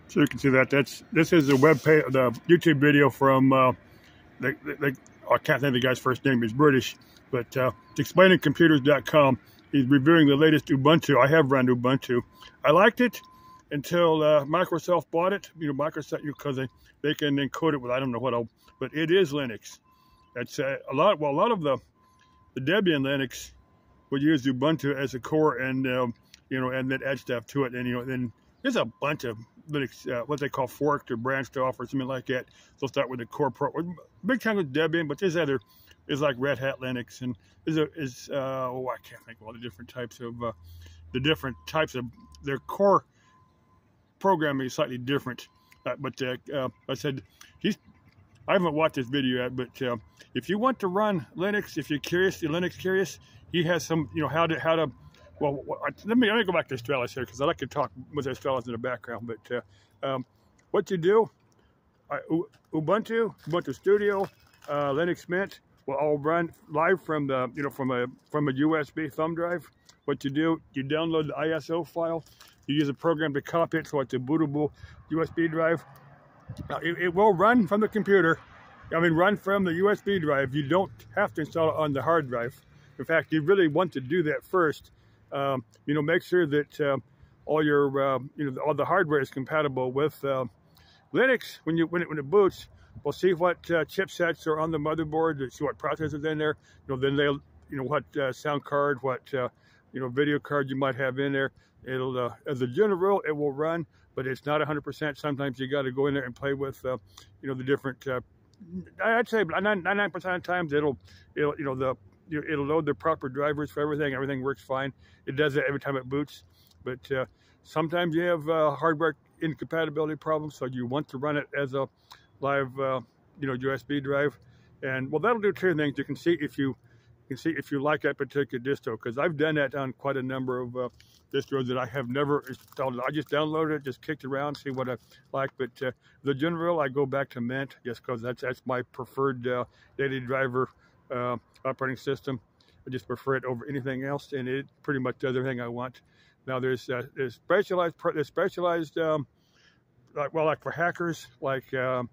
So you can see that this is the web page, the YouTube video from I can't think of the guy's first name. He's British, but explainingcomputers.com. He's reviewing the latest Ubuntu. I have run Ubuntu. I liked it until Microsoft bought it. Microsoft, because they can encode it with I don't know what else, but it is Linux. That's a lot. Well, a lot of the Debian Linux would use Ubuntu as a core, and and then add stuff to it. And then there's a bunch of Linux, what they call forked or branched off or something like that. They'll start with the core pro. Big chunk with Debian, but there's like Red Hat Linux, and I can't think of all the different types of their core programming is slightly different. But I said I haven't watched this video yet, but if you want to run Linux, if you're curious, you're Linux curious, he has some, how to. Well, let me go back to Australis here because I like to talk with Australis in the background. But what you do, Ubuntu Studio, Linux Mint will all run live from the from a USB thumb drive. What you do, you download the ISO file, you use a program to copy it so it's a bootable USB drive. Now, it will run from the computer. Run from the USB drive. You don't have to install it on the hard drive. In fact, you really want to do that first. Make sure that all your all the hardware is compatible with Linux. When it boots, we'll see what chipsets are on the motherboard, see what processors in there. Then they'll what sound card, what video card you might have in there. It'll as a general rule, it will run, but it's not 100%. Sometimes you got to go in there and play with the different. I'd say 99% of the times it'll load the proper drivers for everything. Everything works fine. It does that every time it boots. But sometimes you have hardware incompatibility problems, so you want to run it as a live, USB drive. And well, that'll do two things. You can see if you like that particular distro, because I've done that on quite a number of distros that I have never installed. I just downloaded it, just kicked around, see what I like. But the general, I go back to Mint just because that's my preferred daily driver operating system. I just prefer it over anything else, and it pretty much does everything I want. Now there's specialized like for hackers, like Kali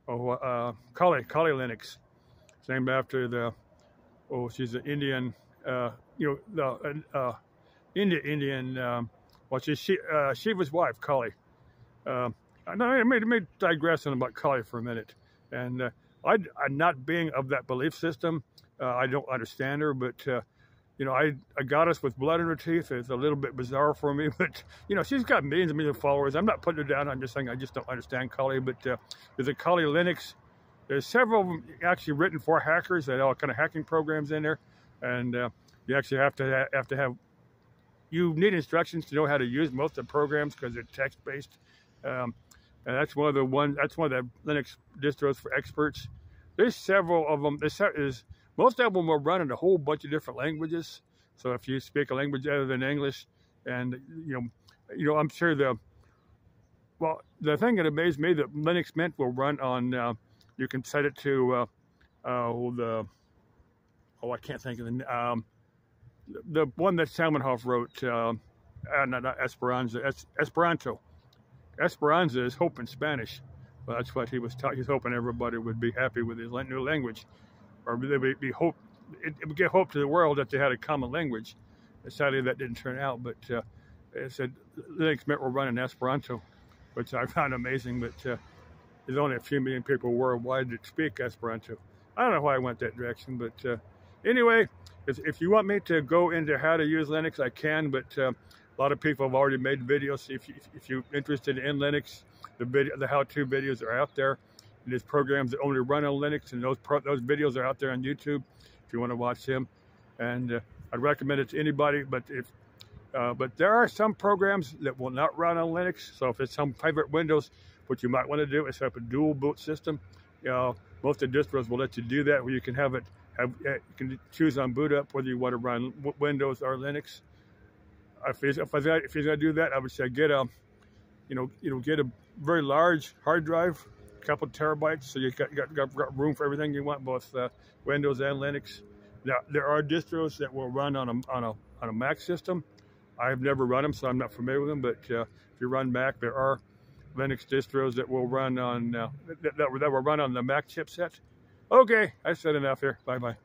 Linux. It's named after she's an Indian, Indian. Shiva's wife, Kali. I may digress on about Kali for a minute, and I'm not being of that belief system. I don't understand her, but a goddess with blood in her teeth is a little bit bizarre for me. But she's got millions and millions of followers. I'm not putting her down. I'm just saying I just don't understand Kali. But there's a Kali Linux. There's several of them actually written for hackers. They all kind of hacking programs in there, and you actually have to have. You need instructions to know how to use most of the programs because they're text-based, and that's one of the Linux distros for experts. There's several of them. Most of them will run in a whole bunch of different languages. So if you speak a language other than English, and I'm sure the thing that amazed me that Linux Mint will run on. You can set it to I can't think of the one that Zamenhof wrote. Not Esperanza. Esperanto. Esperanza is hope in Spanish. Well, that's what he was taught. He's hoping everybody would be happy with his new language, or there would be hope. It would give hope to the world that they had a common language. Sadly, that didn't turn out. But it said Linux Mint will run in Esperanto, which I found amazing. But there's only a few million people worldwide that speak Esperanto. I don't know why I went that direction, but anyway, if you want me to go into how to use Linux, I can. But a lot of people have already made videos. If you're interested in Linux, the how-to videos are out there. There's programs that only run on Linux, and those videos are out there on YouTube if you want to watch them. And I'd recommend it to anybody. But there are some programs that will not run on Linux. So if it's some favorite Windows, what you might want to do is set up a dual boot system. Most of the distros will let you do that, where you can you can choose on boot up whether you want to run Windows or Linux. If you're going to do that, I would say get a very large hard drive, a couple terabytes, so you got room for everything you want, both Windows and Linux. Now there are distros that will run on a Mac system. I've never run them, so I'm not familiar with them. But if you run Mac, there are Linux distros that will run on that will run on the Mac chipset. Okay, I said enough here. Bye bye.